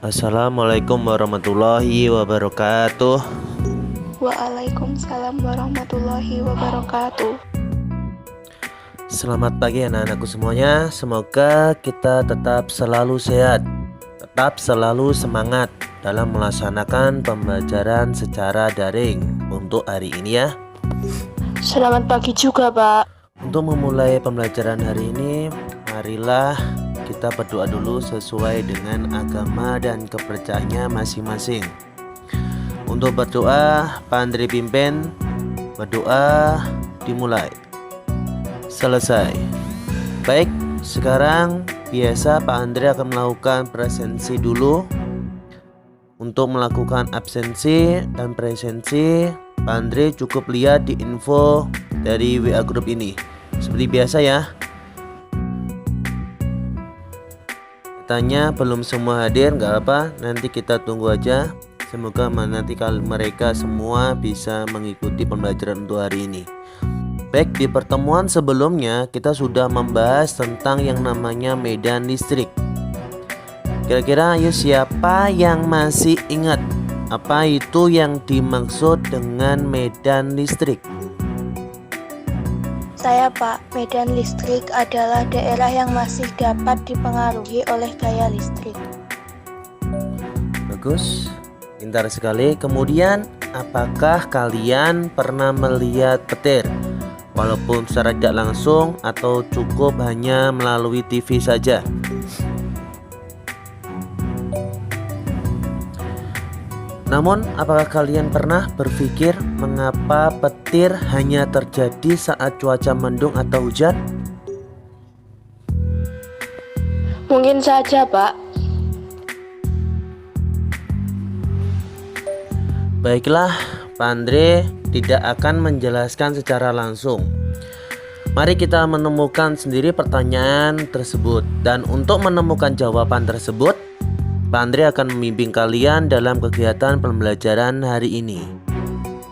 Assalamualaikum warahmatullahi wabarakatuh. Waalaikumsalam warahmatullahi wabarakatuh. Selamat pagi anak-anakku semuanya. Semoga kita tetap selalu sehat, tetap selalu semangat dalam melaksanakan pembelajaran secara daring untuk hari ini ya. Selamat pagi juga, Pak. Untuk memulai pembelajaran hari ini, marilah kita berdoa dulu sesuai dengan agama dan kepercayaannya masing-masing. Untuk berdoa, Pak Andre pimpin. Berdoa dimulai. Selesai. Baik, sekarang biasa Pak Andre akan melakukan presensi dulu. Untuk melakukan absensi dan presensi, Pak Andre cukup lihat di info dari WA grup ini. Seperti biasa ya. Tanya belum semua hadir, nggak apa, nanti kita tunggu aja. Semoga nanti kalau mereka semua bisa mengikuti pembelajaran untuk hari ini. Baik, di pertemuan sebelumnya kita sudah membahas tentang yang namanya medan listrik. Kira-kira ayo siapa yang masih ingat apa itu yang dimaksud dengan medan listrik? Saya, Pak. Medan listrik adalah daerah yang masih dapat dipengaruhi oleh gaya listrik. Bagus, pintar sekali. Kemudian, apakah kalian pernah melihat petir? Walaupun secara tidak langsung atau cukup hanya melalui TV saja. Namun, apakah kalian pernah berpikir mengapa petir hanya terjadi saat cuaca mendung atau hujan? Mungkin saja, Pak. Baiklah, Pak Andre tidak akan menjelaskan secara langsung. Mari kita menemukan sendiri pertanyaan tersebut. Dan untuk menemukan jawaban tersebut, Pak Andre akan membimbing kalian dalam kegiatan pembelajaran hari ini.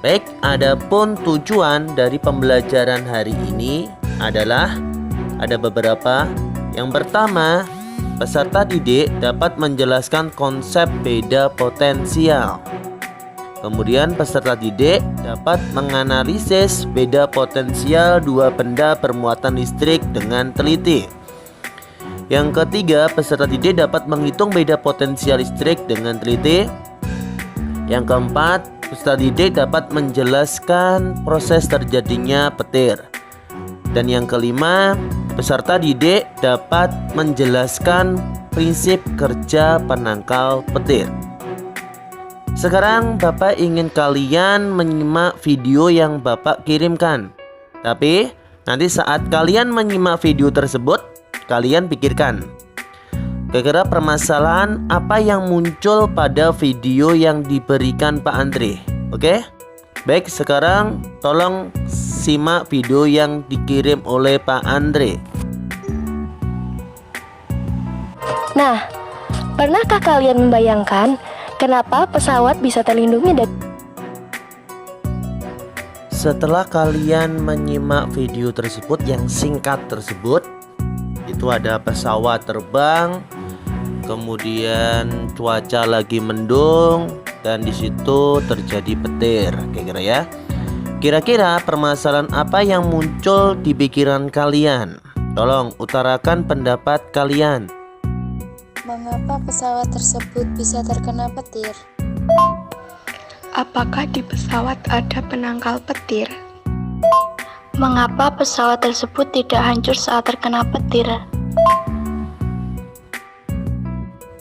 Baik, adapun tujuan dari pembelajaran hari ini adalah ada beberapa. Yang pertama, peserta didik dapat menjelaskan konsep beda potensial. Kemudian peserta didik dapat menganalisis beda potensial dua benda bermuatan listrik dengan teliti. Yang ketiga, peserta didik dapat menghitung beda potensial listrik dengan teliti. Yang keempat, peserta didik dapat menjelaskan proses terjadinya petir. Dan yang kelima, peserta didik dapat menjelaskan prinsip kerja penangkal petir. Sekarang Bapak ingin kalian menyimak video yang Bapak kirimkan. Tapi nanti saat kalian menyimak video tersebut, kalian pikirkan kira-kira permasalahan apa yang muncul pada video yang diberikan Pak Andre. Oke? Baik, sekarang tolong simak video yang dikirim oleh Pak Andre. Nah, pernahkah kalian membayangkan kenapa pesawat bisa terlindungi dari... Setelah kalian menyimak video tersebut yang singkat tersebut, itu ada pesawat terbang, kemudian cuaca lagi mendung, dan di situ terjadi petir, kira-kira ya. Kira-kira permasalahan apa yang muncul di pikiran kalian? Tolong utarakan pendapat kalian. Mengapa pesawat tersebut bisa terkena petir? Apakah di pesawat ada penangkal petir? Mengapa pesawat tersebut tidak hancur saat terkena petir?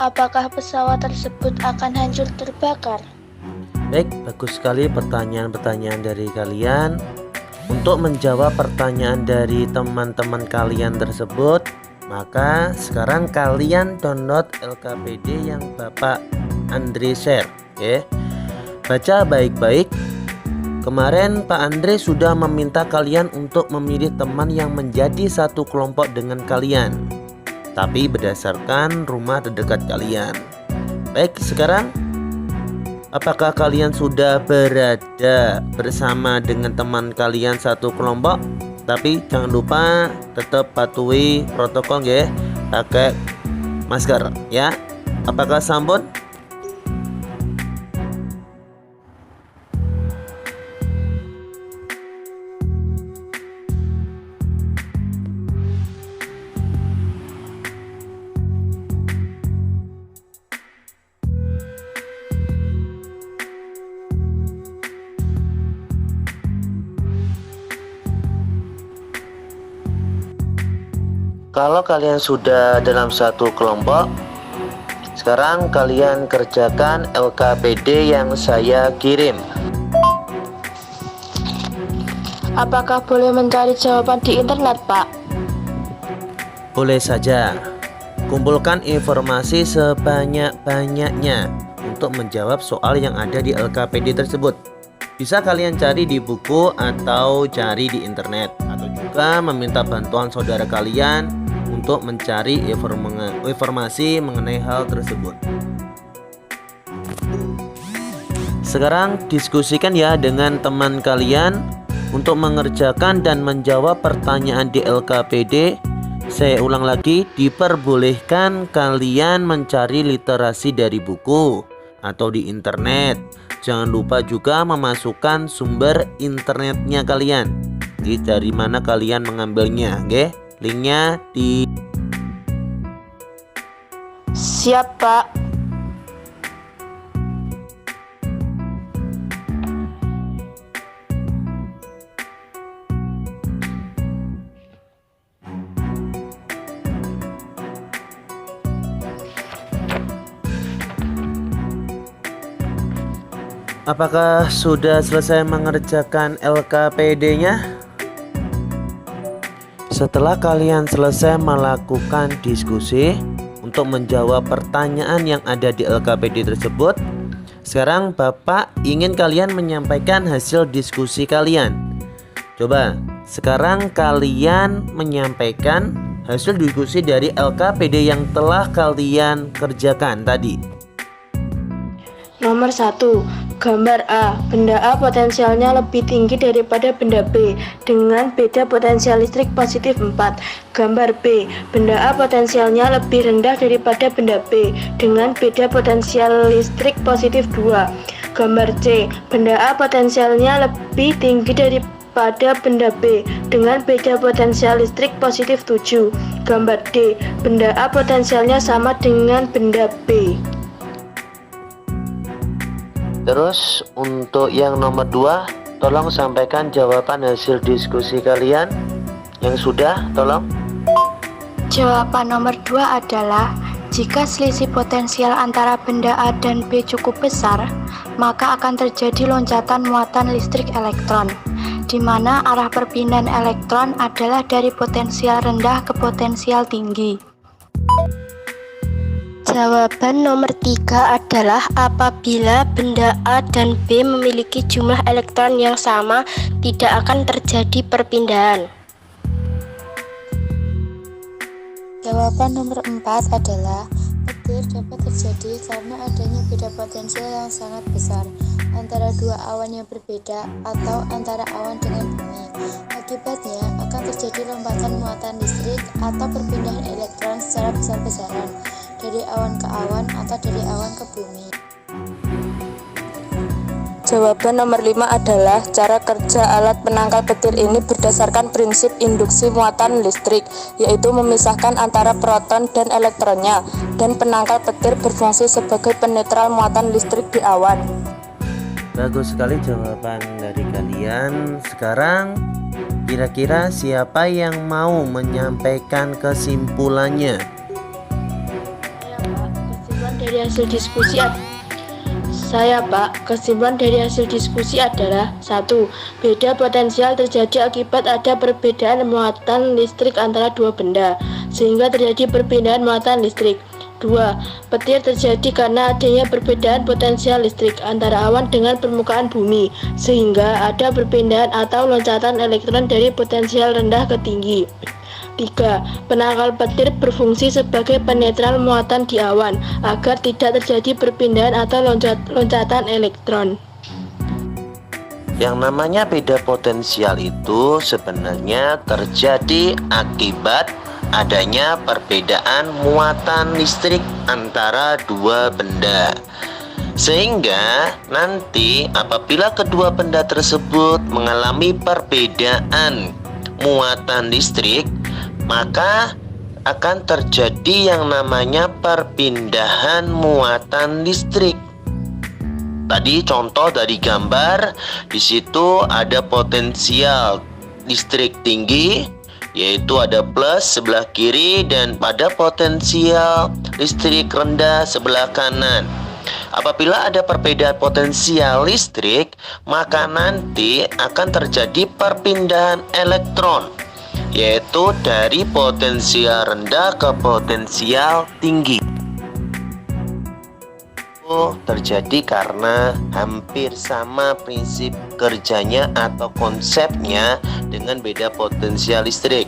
Apakah pesawat tersebut akan hancur terbakar? Baik, bagus sekali pertanyaan-pertanyaan dari kalian. Untuk menjawab pertanyaan dari teman-teman kalian tersebut, maka sekarang kalian download LKPD yang Bapak Andre share. Oke. Baca baik-baik. Kemarin Pak Andre sudah meminta kalian untuk memilih teman yang menjadi satu kelompok dengan kalian, tapi berdasarkan rumah terdekat kalian. Baik, sekarang apakah kalian sudah berada bersama dengan teman kalian satu kelompok? Tapi jangan lupa tetap patuhi protokol ya, pakai masker ya. Apakah sampun? Kalau kalian sudah dalam satu kelompok, sekarang kalian kerjakan LKPD yang saya kirim. Apakah boleh mencari jawaban di internet, Pak? Boleh saja. Kumpulkan informasi sebanyak-banyaknya untuk menjawab soal yang ada di LKPD tersebut. Bisa kalian cari di buku atau cari di internet, atau juga meminta bantuan saudara kalian untuk mencari informasi mengenai hal tersebut. Sekarang diskusikan ya dengan teman kalian untuk mengerjakan dan menjawab pertanyaan di LKPD. Saya ulang lagi, diperbolehkan kalian mencari literasi dari buku atau di internet. Jangan lupa juga memasukkan sumber internetnya kalian. Jadi dari mana kalian mengambilnya, oke? Linknya di. Siap, Pak. Apakah sudah selesai mengerjakan LKPD-nya? Setelah kalian selesai melakukan diskusi untuk menjawab pertanyaan yang ada di LKPD tersebut, sekarang Bapak ingin kalian menyampaikan hasil diskusi kalian. Coba, sekarang kalian menyampaikan hasil diskusi dari LKPD yang telah kalian kerjakan tadi. Nomor 1. Gambar A. Benda A potensialnya lebih tinggi daripada benda B dengan beda potensial listrik positif 4. Gambar B. Benda A potensialnya lebih rendah daripada benda B dengan beda potensial listrik positif 2. Gambar C. Benda A potensialnya lebih tinggi daripada benda B dengan beda potensial listrik positif 7. Gambar D. Benda A potensialnya sama dengan benda B. Terus untuk yang nomor 2, tolong sampaikan jawaban hasil diskusi kalian yang sudah, tolong. Jawaban nomor 2 adalah jika selisih potensial antara benda A dan B cukup besar, maka akan terjadi loncatan muatan listrik elektron, di mana arah perpindahan elektron adalah dari potensial rendah ke potensial tinggi. Jawaban nomor 3 adalah apabila benda A dan B memiliki jumlah elektron yang sama, tidak akan terjadi perpindahan. Jawaban nomor 4 adalah petir dapat terjadi karena adanya beda potensial yang sangat besar antara dua awan yang berbeda atau antara awan dengan bumi. Akibatnya akan terjadi lompatan muatan listrik atau perpindahan elektron secara besar-besaran dari awan ke awan atau dari awan ke bumi. Jawaban nomor 5 adalah cara kerja alat penangkal petir ini berdasarkan prinsip induksi muatan listrik, yaitu memisahkan antara proton dan elektronnya, dan penangkal petir berfungsi sebagai penetral muatan listrik di awan. Bagus sekali jawaban dari kalian. Sekarang kira-kira siapa yang mau menyampaikan kesimpulannya? Kesimpulan dari hasil diskusi adalah 1. Beda potensial terjadi akibat ada perbedaan muatan listrik antara dua benda, sehingga terjadi perpindahan muatan listrik. 2. Petir terjadi karena adanya perbedaan potensial listrik antara awan dengan permukaan bumi, sehingga ada perpindahan atau loncatan elektron dari potensial rendah ke tinggi. 3. Penangkal petir berfungsi sebagai penetral muatan di awan agar tidak terjadi perpindahan atau loncatan elektron. Yang namanya beda potensial itu sebenarnya terjadi akibat adanya perbedaan muatan listrik antara dua benda. Sehingga nanti apabila kedua benda tersebut mengalami perbedaan muatan listrik, maka akan terjadi yang namanya perpindahan muatan listrik. Tadi contoh dari gambar, di situ ada potensial listrik tinggi yaitu ada plus sebelah kiri dan pada potensial listrik rendah sebelah kanan. Apabila ada perbedaan potensial listrik, maka nanti akan terjadi perpindahan elektron, yaitu dari potensial rendah ke potensial tinggi. Itu terjadi karena hampir sama prinsip kerjanya atau konsepnya dengan beda potensial listrik.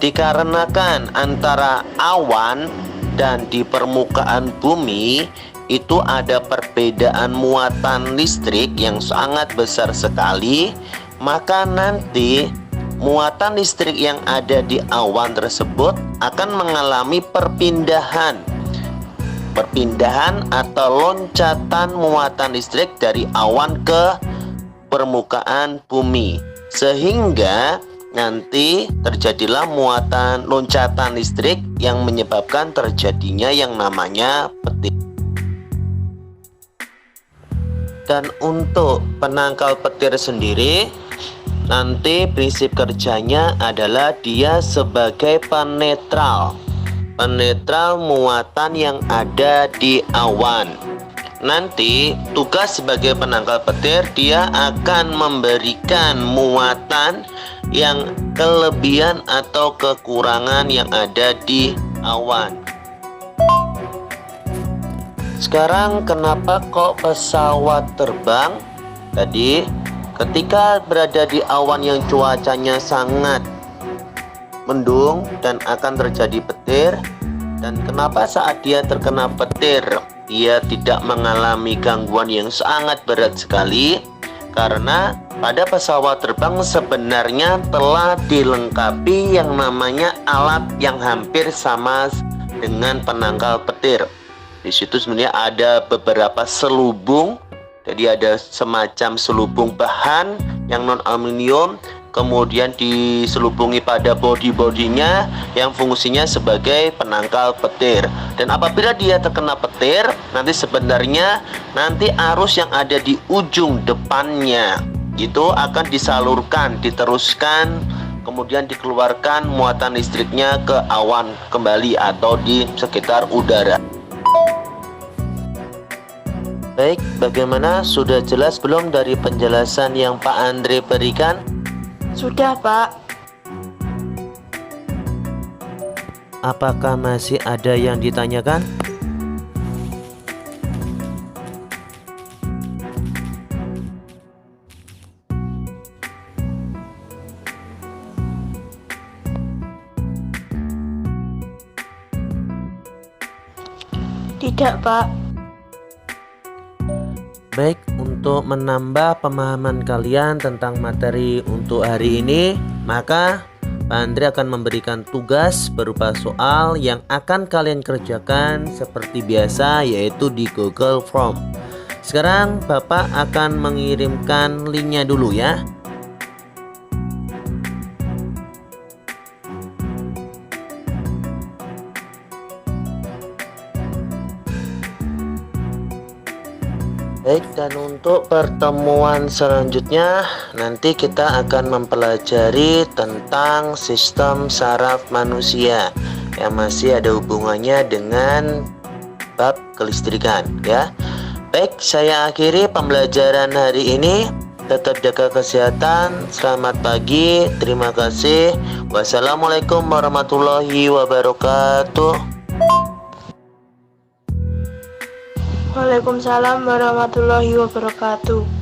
Dikarenakan antara awan dan di permukaan bumi itu ada perbedaan muatan listrik yang sangat besar sekali, maka nanti muatan listrik yang ada di awan tersebut akan mengalami perpindahan atau loncatan muatan listrik dari awan ke permukaan bumi, sehingga nanti terjadilah loncatan listrik yang menyebabkan terjadinya yang namanya petir. Dan untuk penangkal petir sendiri, nanti prinsip kerjanya adalah dia sebagai penetral muatan yang ada di awan. Nanti tugas sebagai penangkal petir, dia akan memberikan muatan yang kelebihan atau kekurangan yang ada di awan. Sekarang kenapa kok pesawat terbang? Tadi ketika berada di awan yang cuacanya sangat mendung dan akan terjadi petir, dan kenapa saat dia terkena petir ia tidak mengalami gangguan yang sangat berat sekali? Karena pada pesawat terbang sebenarnya telah dilengkapi yang namanya alat yang hampir sama dengan penangkal petir. Di situ sebenarnya ada beberapa selubung, jadi ada semacam selubung bahan yang non aluminium, kemudian diselubungi pada bodi-bodinya yang fungsinya sebagai penangkal petir. Dan apabila dia terkena petir, nanti sebenarnya arus yang ada di ujung depannya itu akan disalurkan, diteruskan, kemudian dikeluarkan muatan listriknya ke awan kembali atau di sekitar udara. Baik, bagaimana? Sudah jelas belum dari penjelasan yang Pak Andre berikan? Sudah, Pak. Apakah masih ada yang ditanyakan? Tidak, Pak. Baik, untuk menambah pemahaman kalian tentang materi untuk hari ini, maka Pak Andre akan memberikan tugas berupa soal yang akan kalian kerjakan seperti biasa, yaitu di Google Form. Sekarang Bapak akan mengirimkan linknya dulu ya. Baik, dan untuk pertemuan selanjutnya nanti kita akan mempelajari tentang sistem saraf manusia yang masih ada hubungannya dengan bab kelistrikan ya. Baik, saya akhiri pembelajaran hari ini. Tetap jaga kesehatan. Selamat pagi. Terima kasih. Wassalamualaikum warahmatullahi wabarakatuh. Waalaikumsalam warahmatullahi wabarakatuh.